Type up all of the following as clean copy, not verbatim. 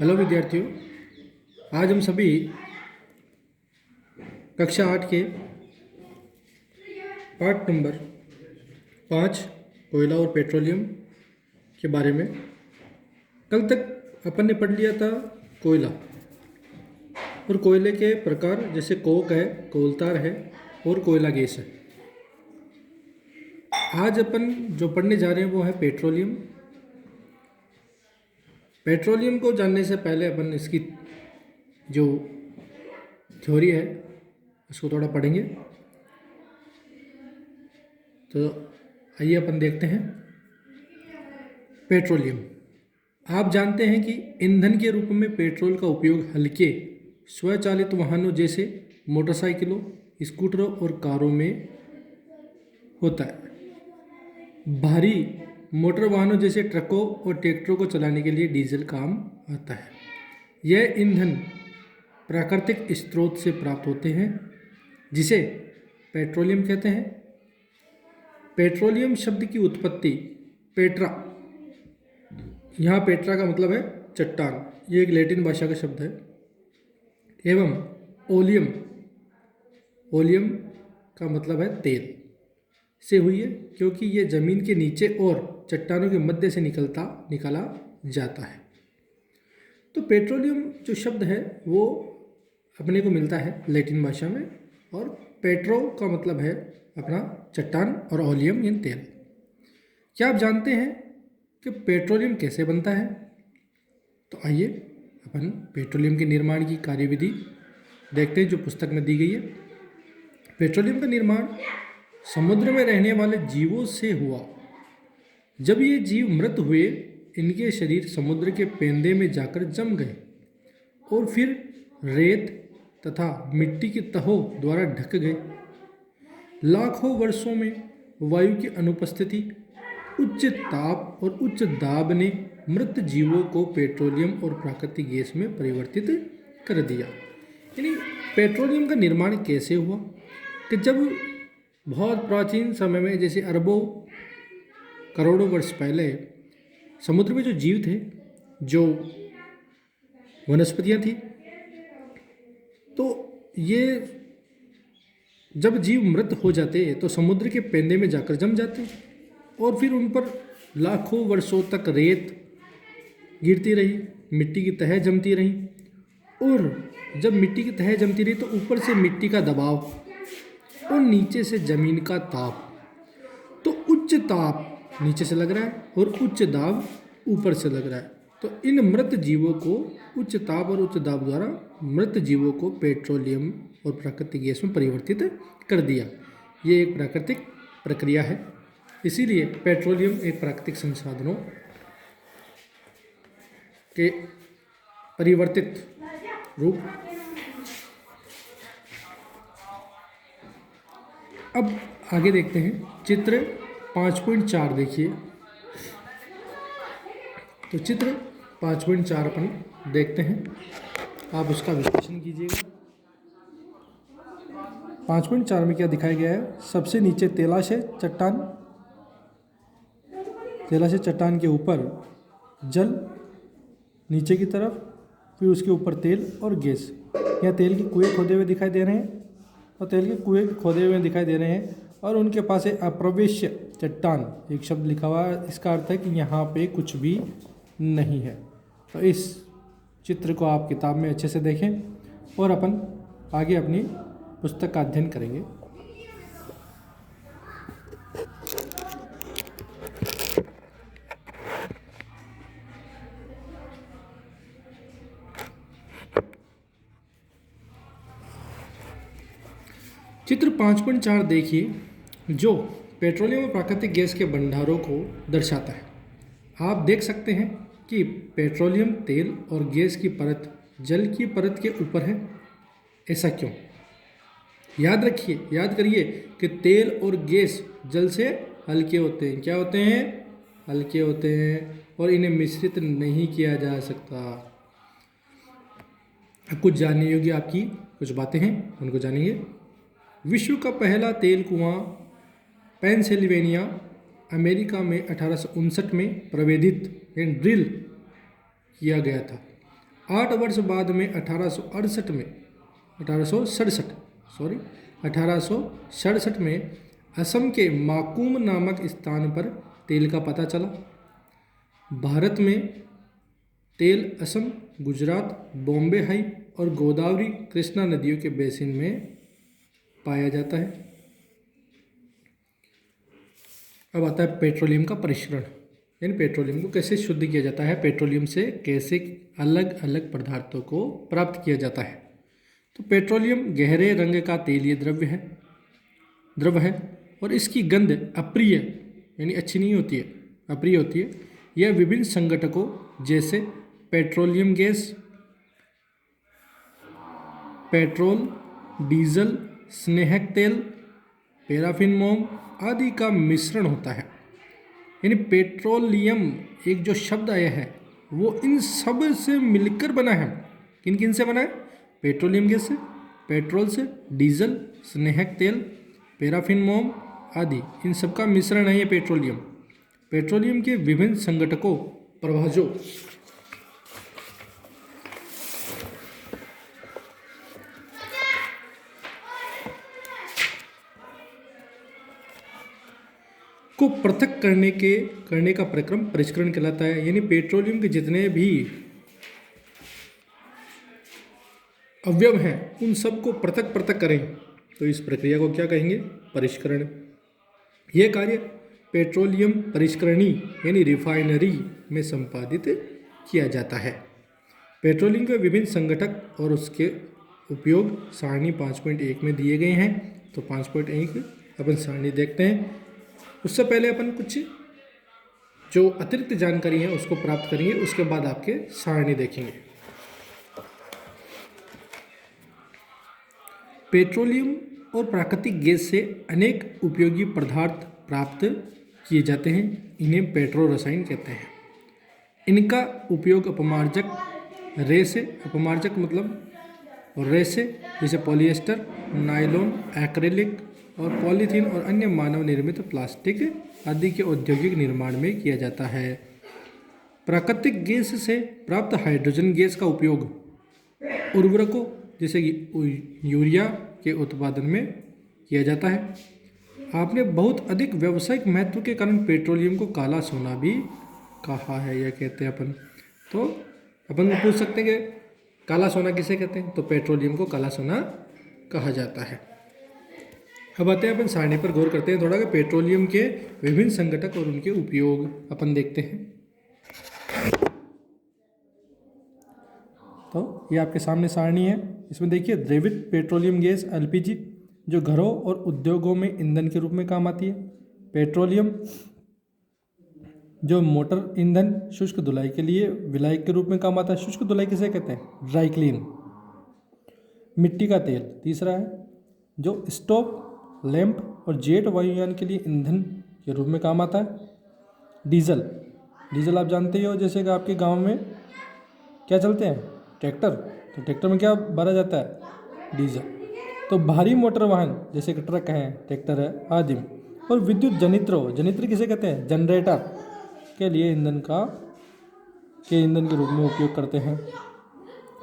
Hello विद्यार्थियों, आज हम सभी कक्षा 8 के पाठ नंबर 5 कोयला और पेट्रोलियम के बारे में। कल तक अपन ने पढ़ लिया था कोयला और कोयले के प्रकार, जैसे कोक है, कोलतार है और कोयला गैस है। आज अपन जो पढ़ने जा रहे हैं वो है पेट्रोलियम। पेट्रोलियम को जानने से पहले अपन इसकी जो थ्योरी है उसको थोड़ा पढ़ेंगे। तो आइए अपन देखते हैं पेट्रोलियम। आप जानते हैं कि ईंधन के रूप में पेट्रोल का उपयोग हल्के स्वचालित वाहनों जैसे मोटरसाइकिलों, स्कूटरों और कारों में होता है। भारी मोटर वाहनों जैसे ट्रकों और ट्रैक्टरों को चलाने के लिए डीजल काम आता है। यह ईंधन प्राकृतिक स्रोत से प्राप्त होते हैं जिसे पेट्रोलियम कहते हैं। पेट्रोलियम शब्द की उत्पत्ति पेट्रा, यहाँ पेट्रा का मतलब है चट्टान, ये एक लैटिन भाषा का शब्द है, एवं ओलियम, ओलियम का मतलब है तेल, से हुई है, क्योंकि ये जमीन के नीचे और चट्टानों के मध्य से निकाला जाता है। तो पेट्रोलियम जो शब्द है वो अपने को मिलता है लैटिन भाषा में, और पेट्रो का मतलब है अपना चट्टान और ओलियम यानी तेल। क्या आप जानते हैं कि पेट्रोलियम कैसे बनता है? तो आइए अपन पेट्रोलियम के निर्माण की कार्यविधि देखते हैं जो पुस्तक में दी गई है। पेट्रोलियम का निर्माण समुद्र में रहने वाले जीवों से हुआ। जब ये जीव मृत हुए, इनके शरीर समुद्र के पेंदे में जाकर जम गए और फिर रेत तथा मिट्टी की तहों द्वारा ढक गए। लाखों वर्षों में वायु की अनुपस्थिति, उच्च ताप और उच्च दाब ने मृत जीवों को पेट्रोलियम और प्राकृतिक गैस में परिवर्तित कर दिया। यानी पेट्रोलियम का निर्माण कैसे हुआ कि जब बहुत प्राचीन समय में, जैसे अरबों करोड़ों वर्ष पहले, समुद्र में जो जीव थे, जो वनस्पतियाँ थी, तो ये जब जीव मृत हो जाते तो समुद्र के पेंदे में जाकर जम जाते और फिर उन पर लाखों वर्षों तक रेत गिरती रही, मिट्टी की तह जमती रही, और जब मिट्टी की तह जमती रही तो ऊपर से मिट्टी का दबाव और नीचे से जमीन का ताप, तो उच्च ताप नीचे से लग रहा है और उच्च दाब ऊपर से लग रहा है। तो इन मृत जीवों को, उच्च ताप और उच्च दाब द्वारा मृत जीवों को पेट्रोलियम और प्राकृतिक गैस में परिवर्तित कर दिया। ये एक प्राकृतिक प्रक्रिया है, इसीलिए पेट्रोलियम एक प्राकृतिक संसाधनों के परिवर्तित रूप। अब आगे देखते हैं चित्र 5.4 देखिए। तो चित्र 5.4 अपन देखते हैं, आप उसका विश्लेषण कीजिएगा। 5.4 में क्या दिखाया गया है? सबसे नीचे तैलाश है, चट्टान, तैलाश चट्टान के ऊपर जल नीचे की तरफ, फिर उसके ऊपर तेल और गैस। यहाँ तेल के कुएं खोदे हुए दिखाई दे रहे हैं और तेल के कुएं खोदे हुए दिखाई दे रहे हैं, और उनके पास है अप्रवेश्य चट्टान, एक शब्द लिखा हुआ है। इसका अर्थ है कि यहाँ पे कुछ भी नहीं है। तो इस चित्र को आप किताब में अच्छे से देखें और अपन आगे अपनी पुस्तक का अध्ययन करेंगे। चित्र 5.4 देखिए, जो पेट्रोलियम और प्राकृतिक गैस के भंडारों को दर्शाता है। आप देख सकते हैं कि पेट्रोलियम तेल और गैस की परत जल की परत के ऊपर है। ऐसा क्यों? याद रखिए, याद करिए कि तेल और गैस जल से हल्के होते हैं। क्या होते हैं? हल्के होते हैं, और इन्हें मिश्रित नहीं किया जा सकता। कुछ जानने योग्य आपकी कुछ बातें हैं, उनको जानिए। विश्व का पहला तेल कुआं पेंसिल्वेनिया, अमेरिका में 1859 में प्रवेदित ड्रिल किया गया था। 8 वर्ष बाद में 1867 में असम के माकूम नामक स्थान पर तेल का पता चला। भारत में तेल असम, गुजरात, बॉम्बे हाई और गोदावरी कृष्णा नदियों के बेसिन में पाया जाता है। अब आता है पेट्रोलियम का परिष्करण, यानी पेट्रोलियम को कैसे शुद्ध किया जाता है, पेट्रोलियम से कैसे अलग अलग पदार्थों को प्राप्त किया जाता है। तो पेट्रोलियम गहरे रंग का तेलीय द्रव है और इसकी गंध अप्रिय यानी अच्छी नहीं होती है, अप्रिय होती है। यह विभिन्न संघटकों जैसे पेट्रोलियम गैस, पेट्रोल, डीजल, स्नेहक तेल, पैराफिन मोम आदि का मिश्रण होता है। यानी पेट्रोलियम एक जो शब्द आया है वो इन सब से मिलकर बना है। किन किन से बना है? पेट्रोलियम गैस से, पेट्रोल से, डीजल, स्नेहक तेल, पैराफिन मोम आदि इन सब का मिश्रण है ये पेट्रोलियम। पेट्रोलियम के विभिन्न संघटकों प्रभाजों को पृथक करने का प्रक्रम परिष्करण कहलाता है। यानी पेट्रोलियम के जितने भी अवयव हैं उन सबको पृथक पृथक करें तो इस प्रक्रिया को क्या कहेंगे? परिष्करण। यह कार्य पेट्रोलियम परिष्करणी यानी रिफाइनरी में संपादित किया जाता है। पेट्रोलियम के विभिन्न संघटक और उसके उपयोग सारणी 5.1 में दिए गए हैं। तो 5.1 अपन सारणी देखते हैं। उससे पहले अपन कुछ जो अतिरिक्त जानकारी है उसको प्राप्त करेंगे, उसके बाद आपके सारणी देखेंगे। पेट्रोलियम और प्राकृतिक गैस से अनेक उपयोगी पदार्थ प्राप्त किए जाते हैं। इन्हें पेट्रो रसायन कहते हैं। इनका उपयोग अपमार्जक रेसे, अपमार्जक मतलब रेसे जैसे पॉलिएस्टर, नायलॉन, एक्रेलिक और पॉलीथीन और अन्य मानव निर्मित प्लास्टिक आदि के औद्योगिक निर्माण में किया जाता है। प्राकृतिक गैस से प्राप्त हाइड्रोजन गैस का उपयोग उर्वरकों जैसे यूरिया के उत्पादन में किया जाता है। आपने बहुत अधिक व्यावसायिक महत्व के कारण पेट्रोलियम को काला सोना भी कहा है, यह कहते हैं अपन। तो अपन पूछ सकते हैं कि काला सोना किसे कहते हैं? तो पेट्रोलियम को काला सोना कहा जाता है। अब आते हैं अपन सारणी पर गौर करते हैं थोड़ा कि पेट्रोलियम के विभिन्न संघटक और उनके उपयोग अपन देखते हैं। तो ये आपके सामने सारणी है। इसमें देखिए द्रवित पेट्रोलियम गैस एलपीजी जो घरों और उद्योगों में ईंधन के रूप में काम आती है। पेट्रोलियम जो मोटर ईंधन शुष्क धुलाई के लिए विलायक के रूप में काम आता है। शुष्क धुलाई किसे कहते हैं? Dry clean. मिट्टी का तेल तीसरा है जो स्टोव, लैंप और जेट वायुयान के लिए ईंधन के रूप में काम आता है। डीजल आप जानते ही हो, जैसे कि आपके गांव में क्या चलते हैं? ट्रैक्टर। तो ट्रैक्टर में क्या भरा जाता है? डीजल। तो भारी मोटर वाहन जैसे कि ट्रक है, ट्रैक्टर है आदि। और विद्युत जनित्र किसे कहते हैं? जनरेटर के लिए ईंधन के रूप में उपयोग करते हैं।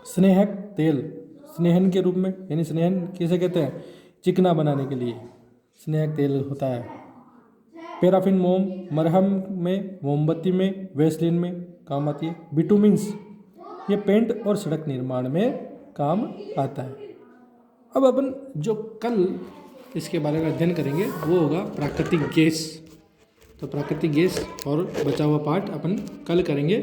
स्नेहक तेल स्नेहन के रूप में, यानी स्नेहन किसे कहते हैं? चिकना बनाने के लिए स्नेहक तेल होता है। पैराफिन मोम मरहम में, मोमबत्ती में, वैसलीन में काम आती है। बिटुमिन्स ये पेंट और सड़क निर्माण में काम आता है। अब अपन जो कल इसके बारे में अध्ययन करेंगे वो होगा प्राकृतिक गैस। तो प्राकृतिक गैस और बचा हुआ पार्ट अपन कल करेंगे।